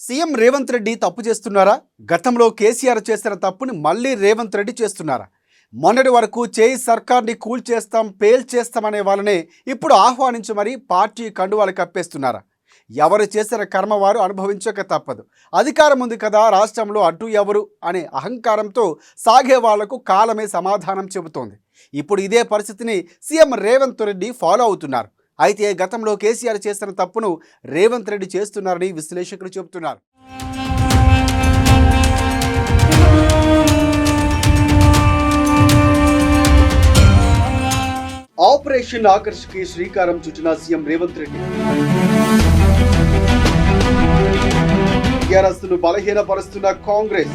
CM Revanth Reddy తప్పు చేస్తున్నారా? గతంలో కేసీఆర్ చేసిన తప్పుని మళ్ళీ రేవంత్ రెడ్డి చేస్తున్నారా? మొన్నటి వరకు చేయి సర్కార్ని కూల్చేస్తాం, పేల్చేస్తామనే వాళ్ళనే ఇప్పుడు ఆహ్వానించి మరీ పార్టీ కండువాలు కప్పేస్తున్నారా? ఎవరు చేసిన కర్మ వారు అనుభవించక తప్పదు. అధికారం ఉంది కదా, రాష్ట్రంలో అడ్డు ఎవరు అనే అహంకారంతో సాగే వాళ్లకు కాలమే సమాధానం చెబుతోంది. ఇప్పుడు ఇదే పరిస్థితిని సీఎం రేవంత్ రెడ్డి ఫాలో అవుతున్నారు. అయితే గతంలో కేసీఆర్ చేసిన తప్పును రేవంత్ రెడ్డి చేస్తున్నారని విశ్లేషకులు చెబుతున్నారు. ఆపరేషన్ ఆకర్ష్కి శ్రీకారం చుట్టిన సీఎం రేవంత్ రెడ్డి టీఆర్ఎస్ను బలహీనపరుస్తున్న కాంగ్రెస్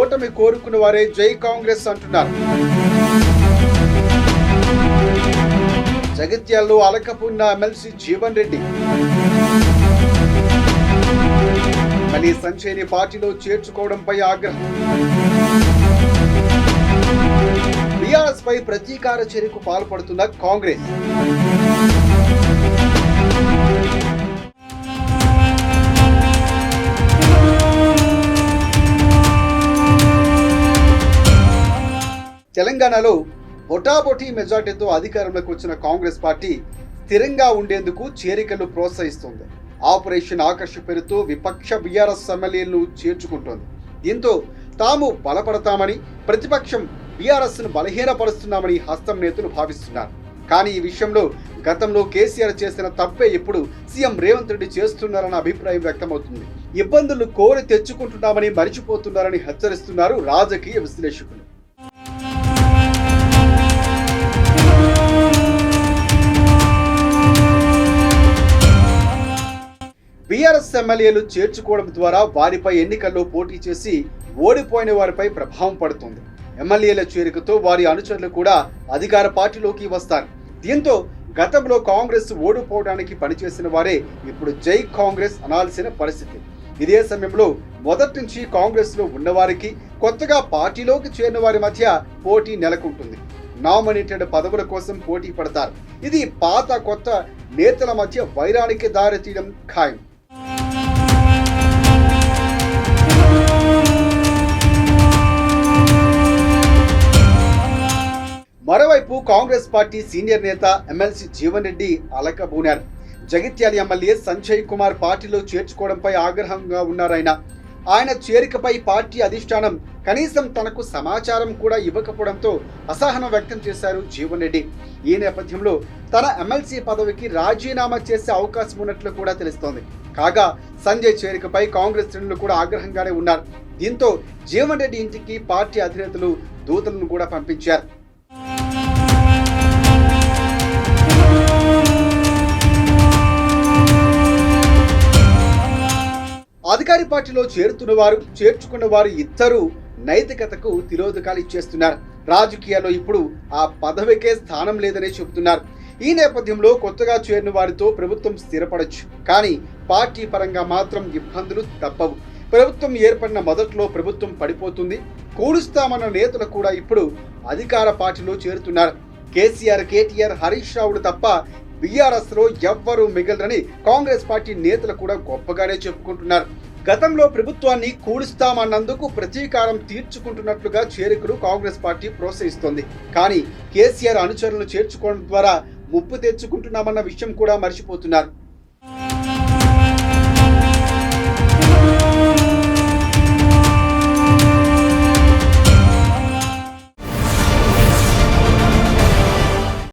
ఓటమి కోరుకున్న వారే జై కాంగ్రెస్ అంటున్నారు. జగిత్యాల్లో అలకపున్న ఎమ్మెల్సీ జీవన్ రెడ్డి మళ్ళీ సంజయ్ని పార్టీలో చేర్చుకోవడంపై ఆగ్రహం. బీఆర్ఎస్ పై ప్రతీకార చర్యకు పాల్పడుతున్న కాంగ్రెస్. తెలంగాణలో బొటాబొటీ మెజార్టీతో అధికారంలోకి వచ్చిన కాంగ్రెస్ పార్టీ స్థిరంగా ఉండేందుకు చేరికలు ప్రోత్సహిస్తోంది. ఆపరేషన్ ఆకర్ష్ పేరుతో విపక్ష బీఆర్ఎస్ ఎమ్మెల్యేలను చేర్చుకుంటోంది. దీంతో తాము బలపడతామని, ప్రతిపక్షం బీఆర్ఎస్ను బలహీనపరుస్తున్నామని హస్తం నేతలు భావిస్తున్నారు. కానీ ఈ విషయంలో గతంలో కేసీఆర్ చేసిన తప్పే ఇప్పుడు సీఎం రేవంత్ రెడ్డి చేస్తున్నారన్న అభిప్రాయం వ్యక్తమవుతుంది. ఇబ్బందులు కోరి తెచ్చుకుంటున్నామని మరిచిపోతున్నారని హెచ్చరిస్తున్నారు రాజకీయ విశ్లేషకులు. బీఆర్ఎస్ ఎమ్మెల్యేలు చేర్చుకోవడం ద్వారా వారిపై ఎన్నికల్లో పోటీ చేసి ఓడిపోయిన వారిపై ప్రభావం పడుతుంది. ఎమ్మెల్యేల చేరికతో వారి అనుచరులు కూడా అధికార పార్టీలోకి వస్తారు. దీంతో గతంలో కాంగ్రెస్ ఓడిపోవడానికి పనిచేసిన వారే ఇప్పుడు జై కాంగ్రెస్ అనాల్సిన పరిస్థితి. ఇదే సమయంలో మొదటి నుంచి కాంగ్రెస్ లో ఉన్నవారికి, కొత్తగా పార్టీలోకి చేరిన వారి మధ్య పోటీ నెలకొంటుంది. నామినేటెడ్ పదవుల కోసం పోటీ పడతారు. ఇది పాత కొత్త నేతల మధ్య వైరానికి దారితీయడం ఖాయం. మరోవైపు కాంగ్రెస్ పార్టీ సీనియర్ నేత ఎమ్మెల్సీ జీవన్ రెడ్డి అలకబూనారు. జగిత్యాల ఎమ్మెల్యే సంజయ్ కుమార్ పార్టీలో చేర్చుకోవడంపై ఆగ్రహంగా ఉన్నారాయన. ఆయన చేరికపై పార్టీ అధిష్టానం కనీసం తనకు సమాచారం కూడా ఇవ్వకపోవడంతో అసహనం వ్యక్తం చేశారు జీవన్ రెడ్డి. ఈ నేపథ్యంలో తన ఎమ్మెల్సీ పదవికి రాజీనామా చేసే అవకాశం ఉన్నట్లు కూడా తెలుస్తోంది. కాగా సంజయ్ చేరికపై కాంగ్రెస్ శ్రేణులు కూడా ఆగ్రహంగానే ఉన్నారు. దీంతో జీవన్ రెడ్డి ఇంటికి పార్టీ అధినేతలు దూతలను కూడా పంపించారు. అధికారి పార్టీలో చేర్చుకున్న వారు ఇద్దరు నైతికతకు తిరోధకాలు ఇచ్చేస్తున్నారు. రాజకీయాల్లో ఇప్పుడు ఆ పదవికే స్థానం లేదనే చెబుతున్నారు. ఈ నేపథ్యంలో కొత్తగా చేరిన వారితో ప్రభుత్వం స్థిరపడొచ్చు, కానీ పార్టీ పరంగా మాత్రం ఇబ్బందులు తప్పవు. ప్రభుత్వం ఏర్పడిన మొదట్లో ప్రభుత్వం పడిపోతుంది. కూడుస్తామన్న నేతలు కూడా ఇప్పుడు అధికార పార్టీలో చేరుతున్నారు. కేసీఆర్, కేటీఆర్, హరీష్ రావుడు తప్ప బీఆర్ఎస్ లో ఎవ్వరూ మిగలరని కాంగ్రెస్ పార్టీ నేతలు కూడా గొప్పగానే చెప్పుకుంటున్నారు. గతంలో ప్రభుత్వాన్ని కూలుస్తామన్నందుకు ప్రతీకారం తీర్చుకుంటున్నట్లుగా చేరికలు కాంగ్రెస్ పార్టీ ప్రోత్సహిస్తోంది. కానీ కేసీఆర్ అనుచరులను చేర్చుకోవడం ద్వారా ముప్పు తెచ్చుకుంటున్నామన్న విషయం కూడా మర్చిపోతున్నారు.